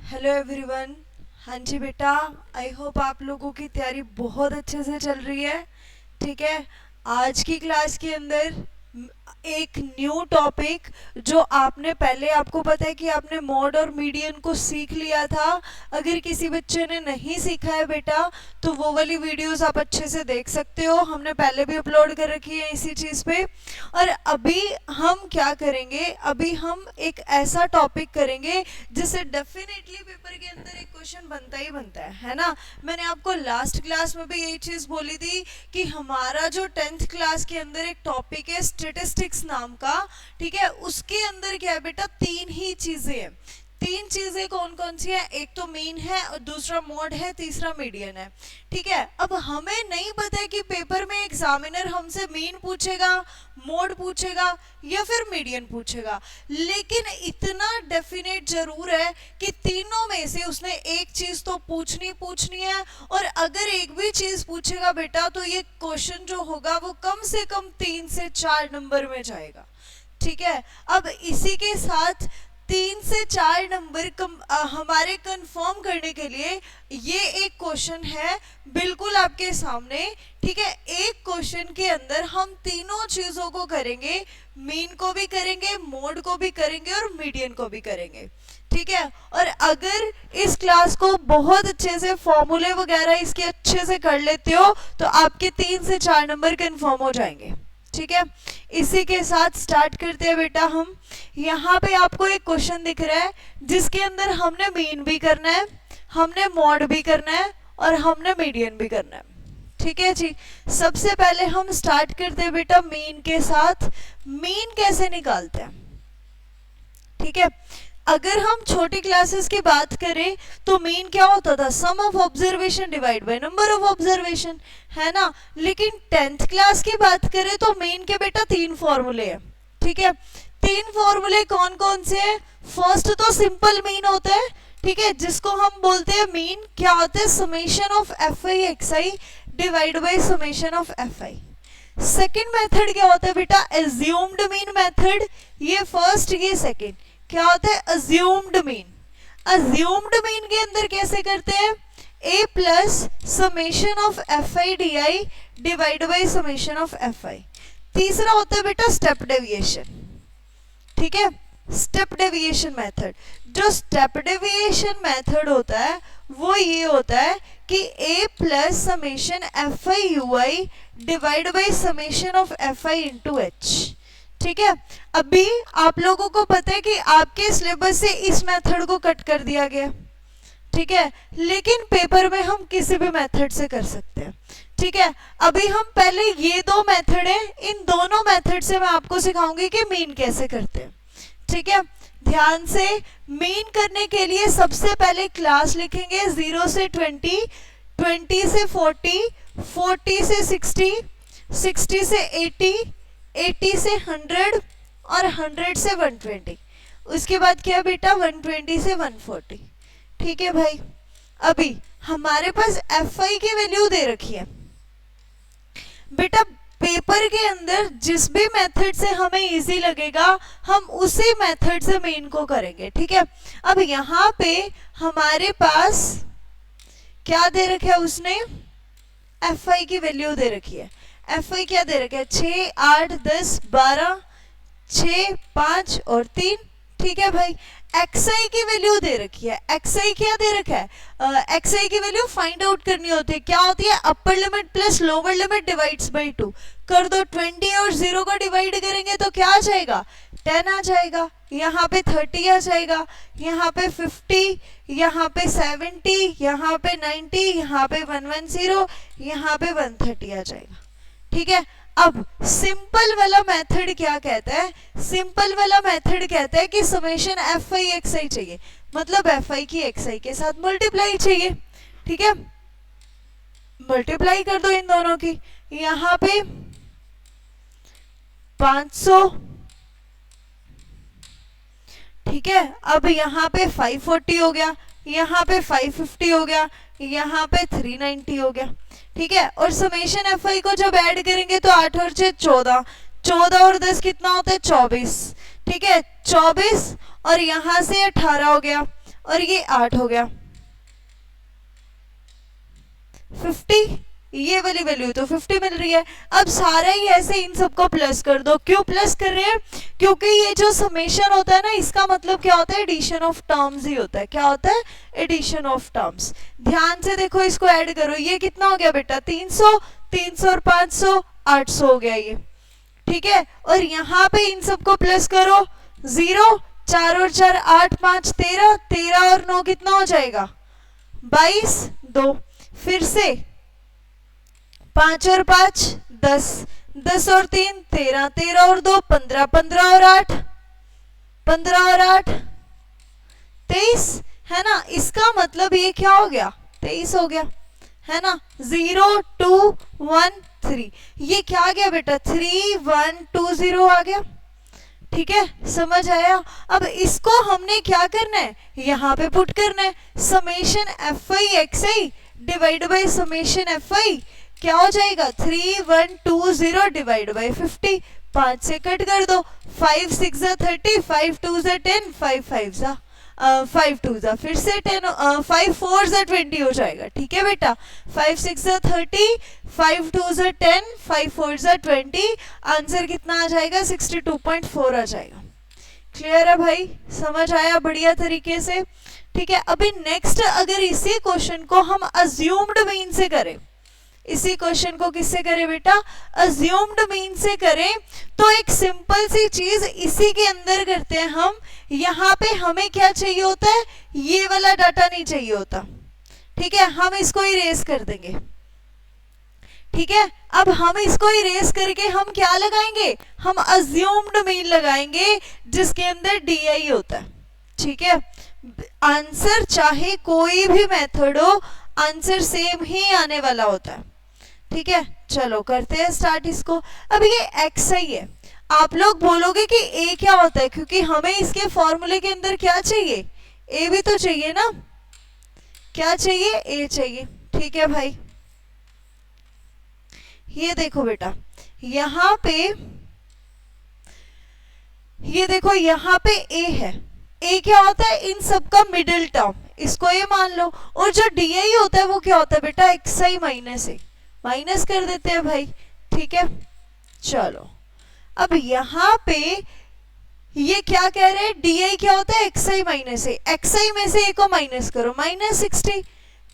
Hello everyone. हाँ जी बेटा, I hope आप लोगों की तैयारी बहुत अच्छे से चल रही है। ठीक है। आज की क्लास के अंदर एक न्यू टॉपिक जो आपने पहले, आपको पता है कि आपने मॉड और मीडियन को सीख लिया था। अगर किसी बच्चे ने नहीं सीखा है बेटा, तो वो वाली वीडियोस आप अच्छे से देख सकते हो, हमने पहले भी अपलोड कर रखी है इसी चीज़ पे। और अभी हम क्या करेंगे, अभी हम एक ऐसा टॉपिक करेंगे जिससे डेफिनेटली पेपर के अंदर एक क्वेश्चन बनता ही बनता है ना। मैंने आपको लास्ट क्लास में भी यही चीज़ बोली थी कि हमारा जो 10th क्लास के अंदर एक टॉपिक है स्टेटिस्टिक्स नाम का। ठीक है, उसके अंदर क्या है बेटा, तीन ही चीज़ें हैं। तीन चीजें कौन कौन सी है? एक तो मीन है, और दूसरा मोड है, तीसरा मीडियन है। ठीक है, अब हमें नहीं पता है कि पेपर में एग्जामिनर हमसे मीन पूछेगा, मोड पूछेगा या फिर मीडियन पूछेगा, लेकिन इतना डेफिनेट जरूर है कि तीनों में से उसने एक चीज तो पूछनी है। और अगर एक भी चीज पूछेगा बेटा, तो ये क्वेश्चन जो होगा वो कम से कम 3 से 4 नंबर में जाएगा। ठीक है, अब इसी के साथ 3 से 4 नंबर हमारे कंफर्म करने के लिए ये एक क्वेश्चन है बिल्कुल आपके सामने। ठीक है, एक क्वेश्चन के अंदर हम तीनों चीजों को करेंगे, मीन को भी करेंगे, मोड को भी करेंगे और मीडियन को भी करेंगे। ठीक है, और अगर इस क्लास को बहुत अच्छे से फॉर्मूले वगैरह इसके अच्छे से कर लेते हो, तो आपके 3 से 4 नंबर कंफर्म हो जाएंगे। ठीक है, इसी के साथ स्टार्ट करते हैं बेटा हम। यहाँ पे आपको एक क्वेश्चन दिख रहा है जिसके अंदर हमने मीन भी करना है, हमने मॉड भी करना है और हमने मीडियन भी करना है। ठीक है जी, सबसे पहले हम स्टार्ट करते हैं बेटा मीन के साथ। मीन कैसे निकालते हैं? ठीक है, अगर हम छोटी क्लासेस की बात करें तो मीन क्या होता था? Sum of observation divide by number of observation, है ना। लेकिन 10th क्लास की बात करें तो मीन के बेटा 3 फॉर्मूले हैं। ठीक है, 3 फॉर्मूले कौन कौन से हैं? फर्स्ट तो सिंपल मीन होता है, ठीक है, जिसको हम बोलते हैं मीन क्या होता है? Summation of F I x I divide by summation of F I. Second method क्या होता है बेटा? Assumed mean method. ये फर्स्ट, ये सेकेंड। क्या होता है? Assumed mean. अज्यूम्ड मीन के अंदर कैसे करते हैं? a plus summation of F I D I divide by summation of F I. तीसरा होता है बेटा स्टेप डेविएशन। ठीक है, स्टेप डेविएशन मेथड। जो स्टेप डेविएशन मेथड होता है वो ये होता है कि a plus summation F I you I divide by summation of F I into H. ठीक है, अभी आप लोगों को पता है कि आपके सिलेबस से इस मेथड को कट कर दिया गया। ठीक है, लेकिन पेपर में हम किसी भी मेथड से कर सकते हैं। ठीक है, अभी हम पहले ये 2 मेथड है, इन दोनों मेथड से मैं आपको सिखाऊंगी कि मीन कैसे करते हैं। ठीक है, ध्यान से। मीन करने के लिए सबसे पहले क्लास लिखेंगे 0 से 20, 20 से 40, 40 से 60, 60 से 80, 80 से 100 और 100 से 120। उसके बाद क्या बेटा? 120 से 140। ठीक है भाई, अभी हमारे पास एफ आई की वैल्यू दे रखी है बेटा। पेपर के अंदर जिस भी मेथड से हमें इजी लगेगा हम उसी मेथड से मीन को करेंगे। ठीक है, अब यहाँ पे हमारे पास क्या दे रखा है? उसने एफ आई की वैल्यू दे रखी है। एफ आई क्या दे रखा है? 6, 8, 10, 12, 6, 5 और 3। ठीक है भाई, एक्स आई की वैल्यू दे रखी है। एक्स आई क्या दे रखा है? एक्स आई की वैल्यू फाइंड आउट करनी होती है। क्या होती है? Upper limit plus lower limit divides bye 2 कर दो। 20 और 0 को डिवाइड करेंगे तो क्या आ जाएगा? 10 आ जाएगा। यहाँ पे 30 आ जाएगा, यहाँ पे 50, यहाँ पे 70, यहाँ पे 90, यहाँ पे 110, यहाँ पे 130 आ जाएगा। ठीक है, अब सिंपल वाला मेथड क्या कहता है? सिंपल वाला मेथड कहता है कि समेशन एफ आई एक्स आई चाहिए, मतलब एफ आई की एक्स आई के साथ मल्टीप्लाई चाहिए। ठीक है, मल्टीप्लाई कर दो इन दोनों की। यहाँ पे 500, ठीक है, अब यहाँ पे 540 हो गया, यहाँ पे 550 हो गया, यहाँ पे 390 हो गया। ठीक है, और समेशन एफ आई को जब ऐड करेंगे तो 8 और 6 14, 14 और 10 कितना होता है? 24। ठीक है, 24 और यहाँ से 18 हो गया। और ये 8 हो गया 50, ये वाली वैल्यू तो 50 मिल रही है। अब सारा ही ऐसे इन सबको प्लस कर दो। क्यों प्लस कर रहे हैं? क्योंकि ये जो समेशन होता है ना, इसका मतलब क्या होता है? एडिशन ऑफ टर्म्स ही होता है। क्या होता है? Addition of terms. ध्यान से देखो, इसको ऐड करो। ये कितना हो गया बेटा? 300, 300 और 500, 800 हो गया ये। ठीक है, और यहाँ पे इन सबको प्लस करो। 0, 4 और 4 8, 5 13, 13 और 9 कितना हो जाएगा? 22, 2। फिर से 5 और 5 10, 10 और 3 13, 13 और 2 15, 15 और 8 15 और 8 23, है ना? इसका मतलब ये क्या हो गया? 23 हो गया, है ना? 0 2 1 3, ये क्या आ गया बेटा? 3 1 2 0 आ गया। ठीक है, समझ आया? अब इसको हमने क्या करना है? यहाँ पे पुट करना है। Summation F I x I divide by summation F I क्या हो जाएगा? 3120 डिवाइड बाई 50। 5 से कट कर दो। 5 6 30, 5 2 10, 5 5 5 2 फिर से 10, 5 4 20 हो जाएगा। ठीक है बेटा, 5 6 30, 5 2 10, 5 4 20, आंसर कितना आ जाएगा? 62.4 आ जाएगा। क्लियर है भाई? समझ आया बढ़िया तरीके से? ठीक है, अभी नेक्स्ट अगर इसी क्वेश्चन को हम अज्यूम्ड मीन से करें, इसी क्वेश्चन को किससे करें बेटा? अज्यूम्ड मीन से करें, तो एक सिंपल सी चीज इसी के अंदर करते हैं हम। यहाँ पे हमें क्या चाहिए होता है? ये वाला डाटा नहीं चाहिए होता। ठीक है, हम इसको इरेज कर देंगे। ठीक है, अब हम इसको इरेज करके हम क्या लगाएंगे? हम अज्यूम्ड मीन लगाएंगे जिसके अंदर डी होता है। ठीक है, आंसर चाहे कोई भी मेथड हो, आंसर सेम ही आने वाला होता है। ठीक है, चलो करते हैं स्टार्ट इसको। अब ये एक्स आई है। आप लोग बोलोगे कि ए क्या होता है, क्योंकि हमें इसके फॉर्मूले के अंदर क्या चाहिए? ए भी तो चाहिए ना। क्या चाहिए? ए चाहिए। ठीक है भाई, ये देखो बेटा, यहां पे ये देखो, यहां पे ए है। ए क्या होता है? इन सबका मिडिल टर्म, इसको ये मान लो। और जो डी आई होता है वो क्या होता है बेटा? एक्स आई माइनस ए, माइनस कर देते हैं भाई। ठीक है, चलो अब यहाँ पे ये क्या कह रहे हैं? डी आई क्या होता है? एक्स आई माइनस ए। एक्स आई में से ए को माइनस करो, -60,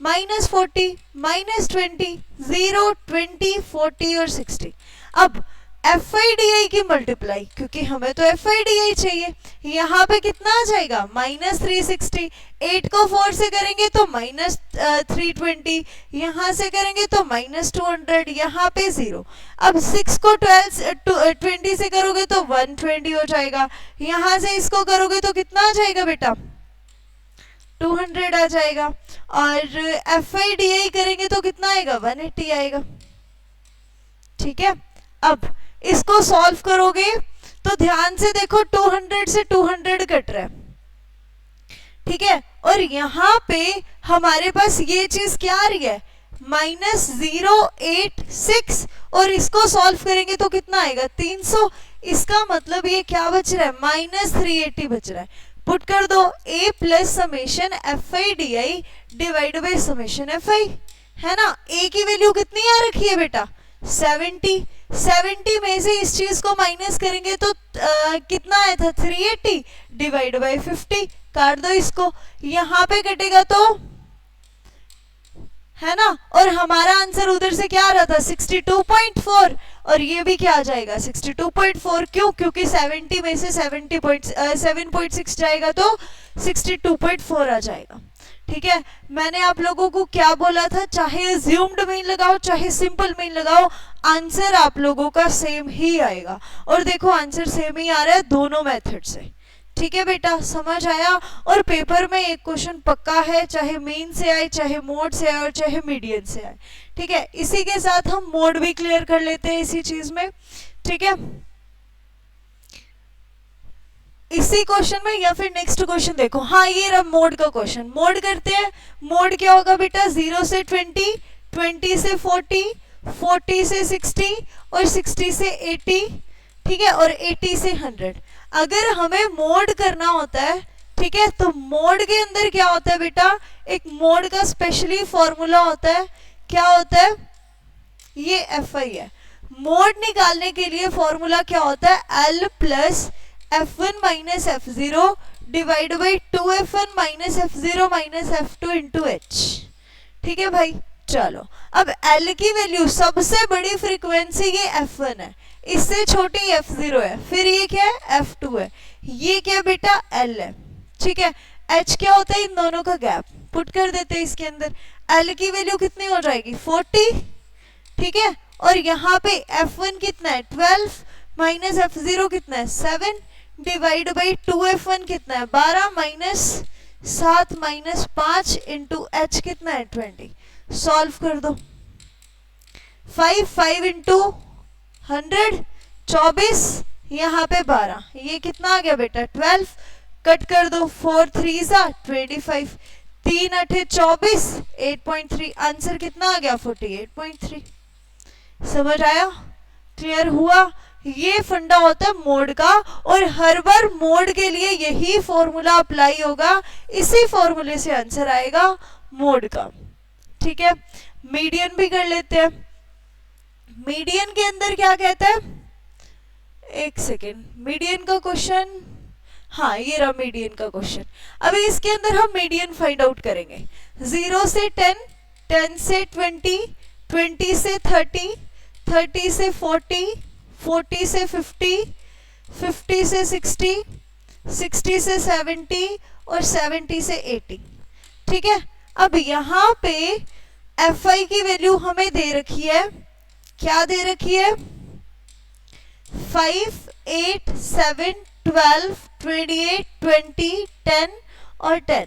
-40, -20, 0 20 40 और 60। अब एफ आई डी आई की मल्टीप्लाई, क्योंकि हमें तो एफ आई डी आई चाहिए, यहाँ पे कितना आ जाएगा? -360। 8 को 4 से करेंगे तो -320, यहाँ से करेंगे तो -200, यहाँ पे 0। अब 6 को 20 से करोगे तो 120 हो जाएगा। यहाँ से इसको करोगे तो कितना आ जाएगा बेटा? 200 आ जाएगा। और एफ आई डी आई करेंगे तो कितना आएगा? 180 आएगा। ठीक है, अब इसको सॉल्व करोगे तो ध्यान से देखो, 200 से 200 कट रहा है। ठीक है, और यहाँ पे हमारे पास ये चीज क्या आ रही है? -086, और इसको सॉल्व करेंगे तो कितना आएगा? 300। इसका मतलब ये क्या बच रहा है? -380 बच रहा है। पुट कर दो, a plus summation F I D I divide by summation F I, है ना? a की वैल्यू कितनी आ रखी है बेटा? 70। 70 में से इस चीज को माइनस करेंगे तो कितना आया था? 380 डिवाइड बाई 50। काट दो इसको, यहाँ पे कटेगा तो, है ना? और हमारा आंसर उधर से क्या आ रहा था? 62.4, और ये भी क्या आ जाएगा? 62.4। क्यों? क्योंकि 70 में से 7.6 जाएगा तो 62.4 आ जाएगा। ठीक है, मैंने आप लोगों को क्या बोला था? चाहे अज्यूम्ड मीन लगाओ चाहे सिंपल मीन लगाओ, आंसर आप लोगों का सेम ही आएगा। और देखो आंसर सेम ही आ रहा है दोनों मेथड से। ठीक है बेटा, समझ आया? और पेपर में एक क्वेश्चन पक्का है, चाहे मीन से आए, चाहे मोड से आए और चाहे मीडियन से आए। ठीक है, इसी के साथ हम मोड भी क्लियर कर लेते हैं इसी चीज में। ठीक है, इसी क्वेश्चन में या फिर नेक्स्ट क्वेश्चन देखो। हाँ, ये रहा मोड का क्वेश्चन। मोड करते हैं। मोड क्या होगा बेटा? 0 से 20, 20 से 40, 40 से 60 और 60 से 80। ठीक है, और 80 से 100। अगर हमें मोड करना होता है ठीक है, तो मोड के अंदर क्या होता है बेटा, एक मोड का स्पेशली फॉर्मूला होता है, क्या होता है, ये एफ आई है। मोड निकालने के लिए फॉर्मूला क्या होता है, L plus F one minus F zero divide by two F one minus F zero minus F two into H. ठीक है भाई, चलो अब L की वैल्यू सबसे बड़ी फ्रीक्वेंसी ये F1 है, इससे छोटी F0 है, फिर ये क्या है F2 है, ये क्या बेटा L है। ठीक है, H क्या होता है, इन दोनों का गैप, पुट कर देते हैं इसके अंदर। L की वैल्यू कितनी हो जाएगी 40, ठीक है, और यहाँ पे F1 कितना है 12 माइनस F0 कितना है 7 डिवाइड बाई 2F1 कितना है 12 माइनस 7 माइनस 5 इंटू H कितना है 20। सॉल्व कर दो, 5 इंटू 100 24, यहाँ पे 12, ये कितना आ गया बेटा 12, कट कर दो 4 3 25, 3 8 24, 8.3, आंसर कितना आ गया 48.3। समझ आया, क्लियर हुआ, ये फंडा होता है मोड का, और हर बार मोड के लिए यही फॉर्मूला अप्लाई होगा, इसी फॉर्मूले से आंसर आएगा मोड का। ठीक है, मीडियन भी कर लेते हैं। मीडियन के अंदर क्या कहता है, एक सेकेंड, मीडियन का क्वेश्चन, हाँ ये रहा मीडियन का क्वेश्चन। अभी इसके अंदर हम मीडियन फाइंड आउट करेंगे, 0 से 10, 10 से 20, 20 से 30, 30 से 40, 40 से 50, 50 से 60, 60 से 70 और 70 से 80। ठीक है, अब यहाँ पे एफ आई की वैल्यू हमें दे रखी है, क्या दे रखी है 5 8 7 12 28 20 10 और 10।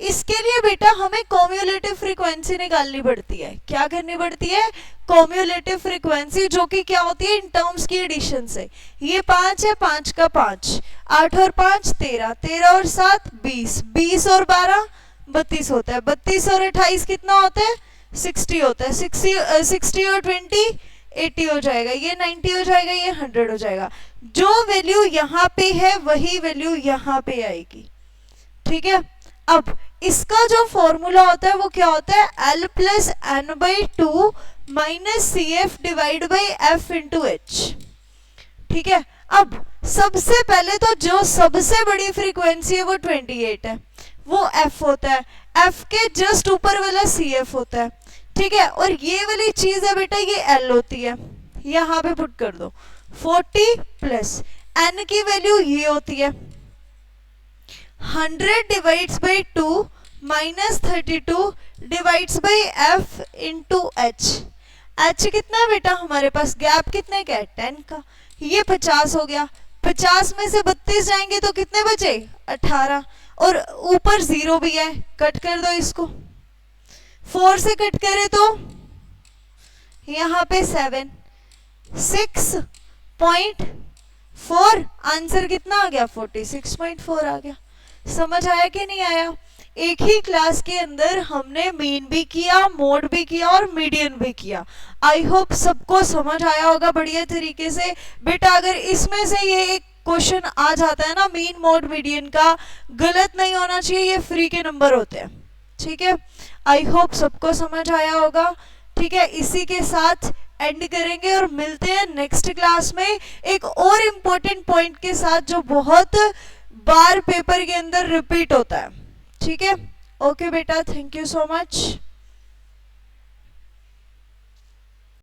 इसके लिए बेटा हमें कॉम्युलेटिव फ्रीक्वेंसी निकालनी पड़ती है, क्या करनी पड़ती है, कॉम्युलेटिव फ्रीक्वेंसी, जो कि क्या होती है इन टर्म्स की एडिशन से। ये 5 है, 5 का 5, 8 और 5 13, 13 और 7 20, 20 और 12 32 होता है, 32 और 28 कितना होता है 60 होता है, 60 और 20 80 हो जाएगा, ये 90 हो जाएगा, ये 100 हो जाएगा। जो वैल्यू यहाँ पे है वही वैल्यू यहाँ पे आएगी। ठीक है, अब इसका जो फॉर्मूला होता है वो क्या होता है, L plus N by two minus C F divide by F into H. ठीक है, अब सबसे पहले तो जो सबसे बड़ी फ्रीक्वेंसी है वो 28 है, वो F होता है, F के जस्ट ऊपर वाला CF होता है। ठीक है, और ये वाली चीज है बेटा ये L होती है, यहाँ पे पुट कर दो 40 प्लस N की वैल्यू ये होती है 100 divides by 2 minus 32 divides by F into H। H कितना है बेटा हमारे पास, गैप कितने का है 10 का, ये 50 हो गया, 50 में से 32 जाएंगे तो कितने बचे 18, और ऊपर 0 भी है, कट कर दो इसको, 4 से कट करे तो यहाँ पे 7, 6.4, आंसर कितना आ गया 46.4 आ गया। समझ आया कि नहीं आया, एक ही क्लास के अंदर हमने मीन भी किया, मोड भी किया और मीडियन भी किया। आई होप सबको समझ आया होगा बढ़िया तरीके से। बेटा अगर इसमें से ये एक क्वेश्चन आ जाता है ना मीन मोड मीडियन का, गलत नहीं होना चाहिए, ये फ्री के नंबर होते हैं। ठीक है, आई होप सबको समझ आया होगा। ठीक है, इसी के साथ एंड करेंगे और मिलते हैं नेक्स्ट क्लास में एक और इम्पोर्टेंट पॉइंट के साथ जो बहुत बार पेपर के अंदर रिपीट होता है। ठीक है, ओके बेटा, थैंक यू सो मच।